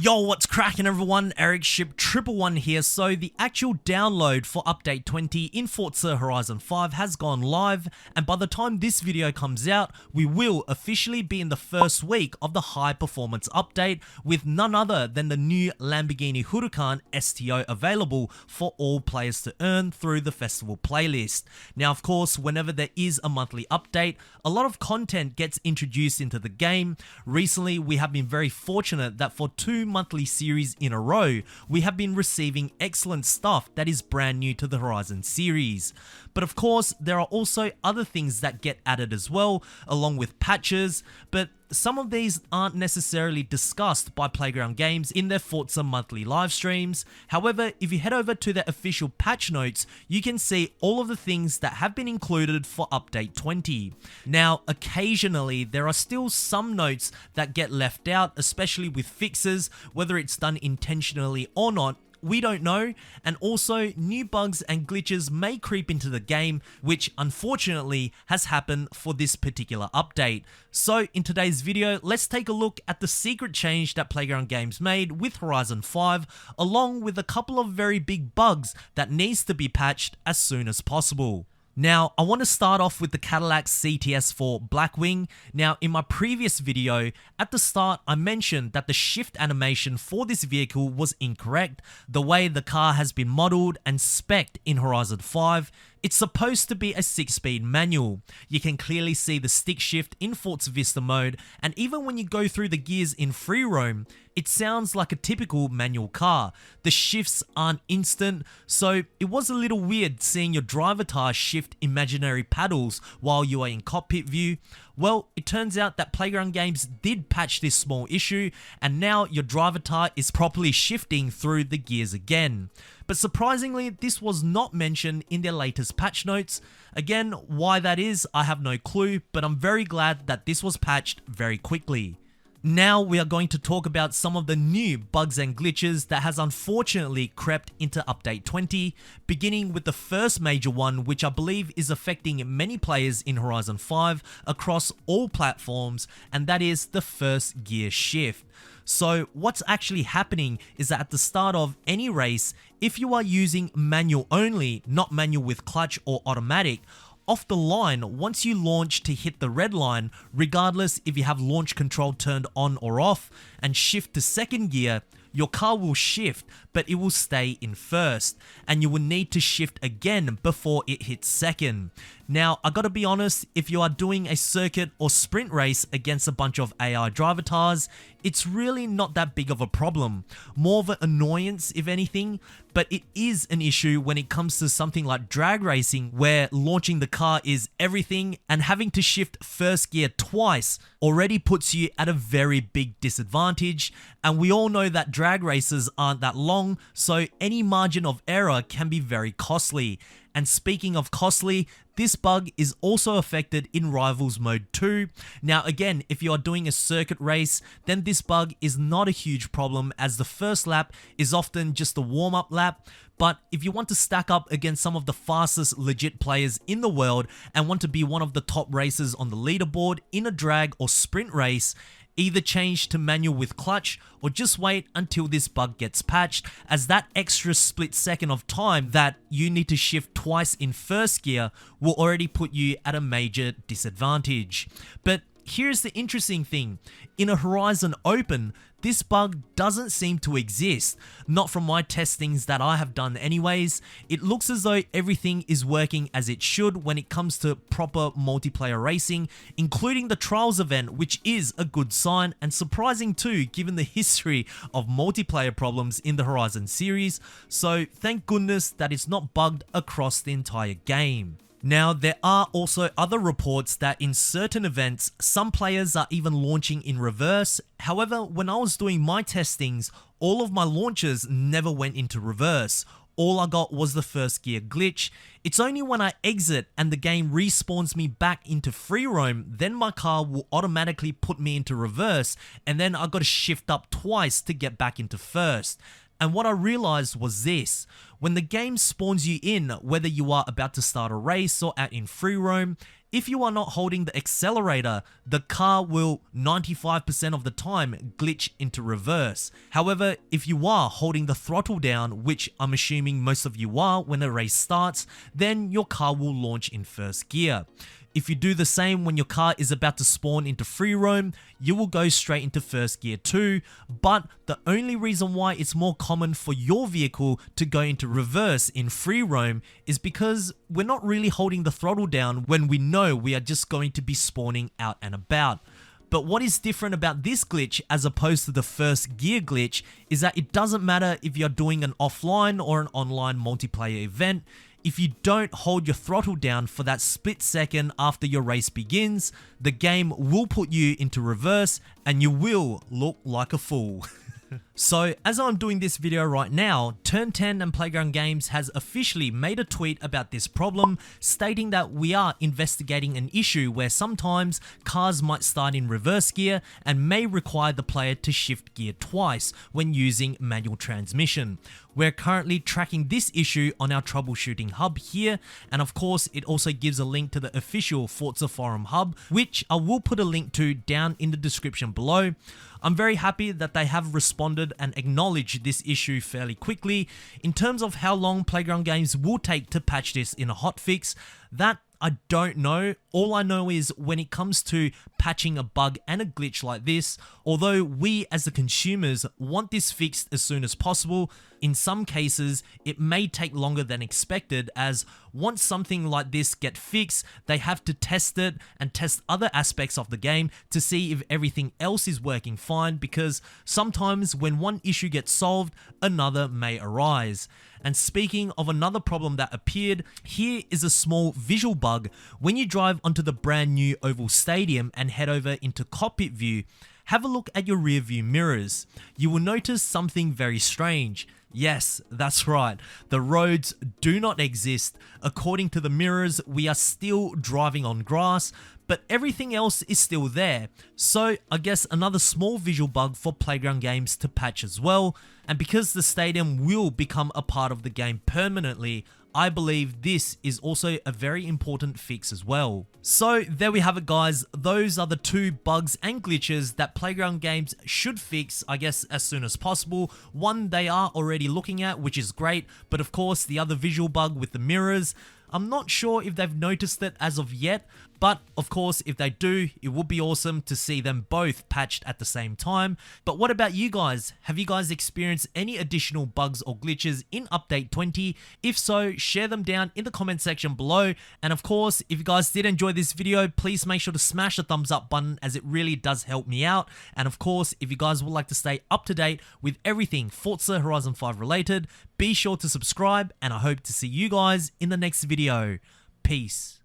Yo, what's cracking everyone? Ericship 111 here. So the actual download for update 20 in Forza Horizon 5 has gone live, and by the time this video comes out, we will officially be in the first week of the high performance update with none other than the new Lamborghini Huracan STO available for all players to earn through the festival playlist. Now of course, whenever there is a monthly update, a lot of content gets introduced into the game. Recently, we have been very fortunate that for 2 monthly series in a row, we have been receiving excellent stuff that is brand new to the Horizon series. But of course, there are also other things that get added as well, along with patches, but some of these aren't necessarily discussed by Playground Games in their Forza monthly live streams. However, if you head over to their official patch notes, you can see all of the things that have been included for update 20. Now, occasionally, there are still some notes that get left out, especially with fixes, whether it's done intentionally or not. We don't know, and also new bugs and glitches may creep into the game, which unfortunately has happened for this particular update. So in today's video, let's take a look at the secret change that Playground Games made with Horizon 5, along with a couple of very big bugs that needs to be patched as soon as possible. Now, I want to start off with the Cadillac CTS4 Blackwing. Now, in my previous video, at the start, I mentioned that the shift animation for this vehicle was incorrect. The way the car has been modeled and spec'd in Horizon 5, it's supposed to be a 6-speed manual. You can clearly see the stick shift in Forza Vista mode, and even when you go through the gears in free roam, it sounds like a typical manual car. The shifts aren't instant, so it was a little weird seeing your driver tire shift imaginary paddles while you are in cockpit view. Well, it turns out that Playground Games did patch this small issue, and now your driver tire is properly shifting through the gears again. But surprisingly, this was not mentioned in their latest patch notes. Again, why that is, I have no clue, but I'm very glad that this was patched very quickly. Now we are going to talk about some of the new bugs and glitches that has unfortunately crept into update 20, beginning with the first major one, which I believe is affecting many players in Horizon 5 across all platforms, and that is the first gear shift. So what's actually happening is that at the start of any race, if you are using manual only, not manual with clutch or automatic, off the line, once you launch to hit the red line, regardless if you have launch control turned on or off, and shift to second gear, your car will shift, but it will stay in first, and you will need to shift again before it hits second. Now, I gotta be honest, if you are doing a circuit or sprint race against a bunch of AI driver tires, it's really not that big of a problem. More of an annoyance, if anything, but it is an issue when it comes to something like drag racing, where launching the car is everything, and having to shift first gear twice already puts you at a very big disadvantage, and we all know that drag races aren't that long, so any margin of error can be very costly. And speaking of costly, this bug is also affected in Rivals Mode 2. Now again, if you are doing a circuit race, then this bug is not a huge problem, as the first lap is often just a warm-up lap. But if you want to stack up against some of the fastest legit players in the world and want to be one of the top racers on the leaderboard in a drag or sprint race, either change to manual with clutch or just wait until this bug gets patched, as that extra split second of time that you need to shift twice in first gear will already put you at a major disadvantage. But here's the interesting thing. In a Horizon Open, this bug doesn't seem to exist. Not from my testings that I have done anyways. It looks as though everything is working as it should when it comes to proper multiplayer racing, including the Trials event, which is a good sign and surprising too, given the history of multiplayer problems in the Horizon series. So thank goodness that it's not bugged across the entire game. Now, there are also other reports that in certain events, some players are even launching in reverse. However, when I was doing my testings, all of my launches never went into reverse. All I got was the first gear glitch. It's only when I exit and the game respawns me back into free roam, then my car will automatically put me into reverse, and then I gotta shift up twice to get back into first. And what I realized was this: when the game spawns you in, whether you are about to start a race or out in free roam, if you are not holding the accelerator, the car will 95% of the time glitch into reverse. However, if you are holding the throttle down, which I'm assuming most of you are when a race starts, then your car will launch in first gear. If you do the same when your car is about to spawn into free roam, you will go straight into first gear too, but the only reason why it's more common for your vehicle to go into reverse in free roam is because we're not really holding the throttle down when we know we are just going to be spawning out and about. But what is different about this glitch as opposed to the first gear glitch is that it doesn't matter if you're doing an offline or an online multiplayer event. If you don't hold your throttle down for that split second after your race begins, the game will put you into reverse and you will look like a fool. So, as I'm doing this video right now, Turn 10 and Playground Games has officially made a tweet about this problem, stating that we are investigating an issue where sometimes cars might start in reverse gear and may require the player to shift gear twice when using manual transmission. We're currently tracking this issue on our troubleshooting hub here, and of course it also gives a link to the official Forza Forum hub, which I will put a link to down in the description below. I'm very happy that they have responded and acknowledged this issue fairly quickly. In terms of how long Playground Games will take to patch this in a hotfix, that I don't know. All I know is when it comes to patching a bug and a glitch like this, although we as the consumers want this fixed as soon as possible, in some cases it may take longer than expected, as once something like this gets fixed, they have to test it and test other aspects of the game to see if everything else is working fine, because sometimes when one issue gets solved, another may arise. And speaking of another problem that appeared, here is a small visual bug. When you drive onto the brand new Oval Stadium and head over into cockpit view, have a look at your rear view mirrors. You will notice something very strange. Yes, that's right. The roads do not exist. According to the mirrors, we are still driving on grass, but everything else is still there. So I guess another small visual bug for Playground Games to patch as well. And because the stadium will become a part of the game permanently, I believe this is also a very important fix as well. So there we have it, guys. Those are the two bugs and glitches that Playground Games should fix, I guess, as soon as possible. One they are already looking at, which is great, but of course the other visual bug with the mirrors, I'm not sure if they've noticed it as of yet, but of course if they do, it would be awesome to see them both patched at the same time. But what about you guys? Have you guys experienced any additional bugs or glitches in update 20? If so, share them down in the comment section below. And of course, if you guys did enjoy this video, please make sure to smash the thumbs up button, as it really does help me out. And of course, if you guys would like to stay up to date with everything Forza Horizon 5 related, be sure to subscribe, and I hope to see you guys in the next video. Peace.